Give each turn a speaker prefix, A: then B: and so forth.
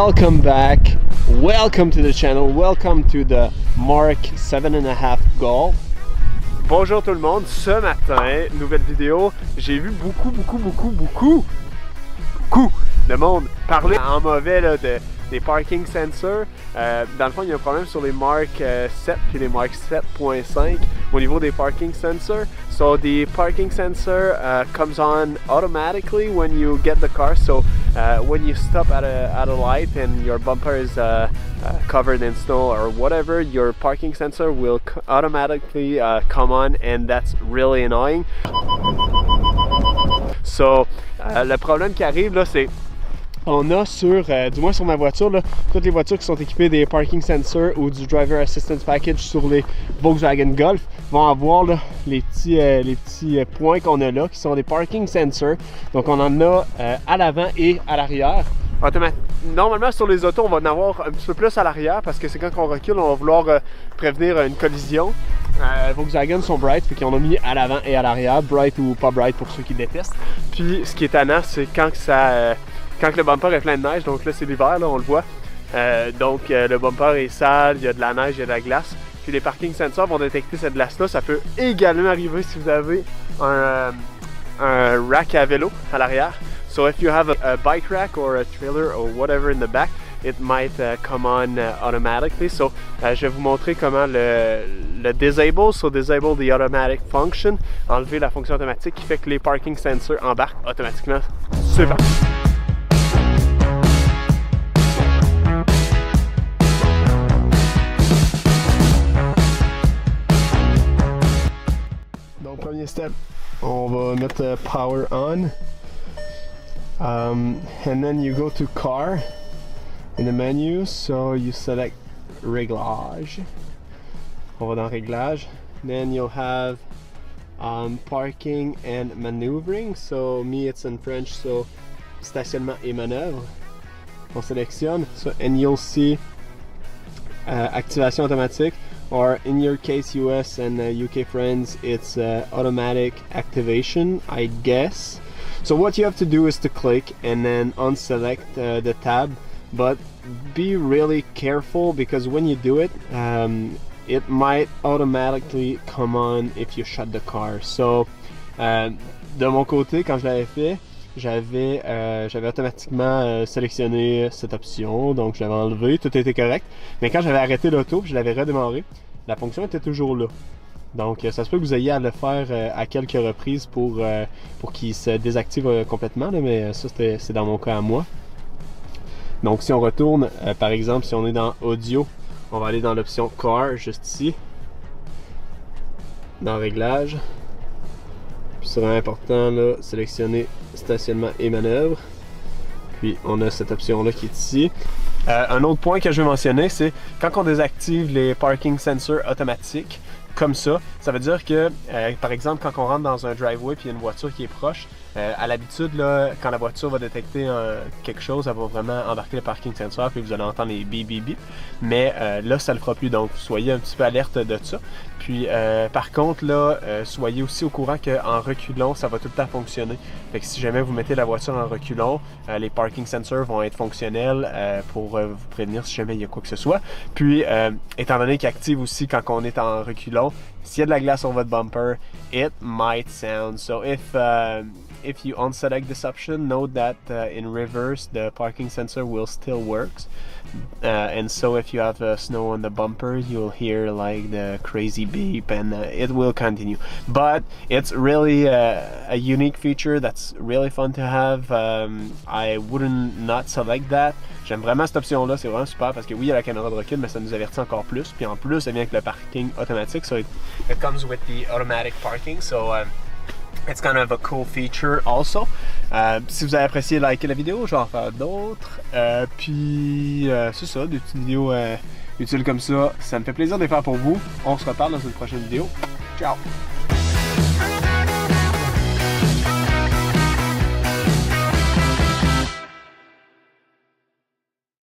A: welcome back, welcome to the channel, welcome to the Mark 7.5 Golf. Bonjour tout le monde, ce matin, nouvelle vidéo, j'ai vu beaucoup de monde parler en mauvais là, des parking sensors. Dans le fond, il y a un problème sur les Mark 7 puis les Mark 7.5 au niveau des parking sensors. So the parking sensor comes on automatically when you get the car. So when you stop at a light and your bumper is covered in snow or whatever, your parking sensor will automatically come on, and that's really annoying. So le problème qui arrive là, c'est on a sur, du moins sur ma voiture, là, toutes les voitures qui sont équipées des parking sensors ou du driver assistance package sur les Volkswagen Golf vont avoir là, les petits points qu'on a là qui sont des parking sensors. Donc on en a à l'avant et à l'arrière. Normalement sur les autos on va en avoir un petit peu plus à l'arrière parce que c'est quand on recule on va vouloir prévenir une collision. Volkswagen sont bright, fait qu'ils en ont mis à l'avant et à l'arrière, bright ou pas bright pour ceux qui détestent. Puis ce qui est tannant, c'est quand le bumper est plein de neige, donc là c'est l'hiver, là on le voit. Le bumper est sale, il y a de la neige, il y a de la glace. Puis les parking sensors vont détecter cette glace-là. Ça peut également arriver si vous avez un rack à vélo à l'arrière. So if you have a bike rack or a trailer or whatever in the back, it might come on automatically. So je vais vous montrer comment le disable, so disable the automatic function, enlever la fonction automatique qui fait que les parking sensors embarquent automatiquement. Super! Donc premier step, on va mettre power on. And then you go to car in the menu, so you select réglage. On va dans réglage. Then you'll have parking and maneuvering. So me it's in French, so stationnement et manœuvre. On sélectionne, so, and you'll see activation automatique, or in your case US and UK friends it's automatic activation, I guess. So what you have to do is to click and then unselect the tab, but be really careful because when you do it, it might automatically come on if you shut the car. So de mon côté, quand je l'avais fait, j'avais automatiquement sélectionné cette option, donc je l'avais enlevé, tout était correct. Mais quand j'avais arrêté l'auto, je l'avais redémarré, la fonction était toujours là. Donc ça se peut que vous ayez à le faire à quelques reprises pour qu'il se désactive complètement, là, mais ça c'est dans mon cas à moi. Donc si on retourne, par exemple si on est dans audio, on va aller dans l'option car juste ici, dans réglage. Puis c'est vraiment important là, sélectionner stationnement et manœuvre. Puis on a cette option là qui est ici. Un autre point que je vais mentionner, c'est quand on désactive les parking sensors automatiques comme ça veut dire que par exemple quand on rentre dans un driveway puis il y a une voiture qui est proche, à l'habitude là, quand la voiture va détecter quelque chose, elle va vraiment embarquer le parking sensor puis vous allez entendre les bip bip bip, mais là ça le fera plus, donc soyez un petit peu alerte de ça. Puis par contre là, soyez aussi au courant qu'en reculant ça va tout le temps fonctionner. Fait que si jamais vous mettez la voiture en reculant, les parking sensors vont être fonctionnels pour vous prévenir si jamais il y a quoi que ce soit. Puis étant donné qu'ils activent aussi quand on est en reculant, s'il y a de la glace sur votre bumper, it might sound. So if you unselect this option, note that in reverse the parking sensor will still works. And so if you have snow on the bumper, you'll hear like the crazy beep and it will continue. But it's really a unique feature that's really fun to have. I wouldn't not select that. J'aime vraiment cette option-là, c'est vraiment super parce que oui, il y a la caméra de recul, mais ça nous avertit encore plus. Puis en plus, ça vient avec le parking automatique. So it comes with the automatic parking. So it's kind of a cool feature also. Si vous avez apprécié, likez la vidéo, je vais en faire d'autres. Puis c'est ça, des petites vidéos utiles comme ça. Ça me fait plaisir de les faire pour vous. On se reparle dans une prochaine vidéo. Ciao!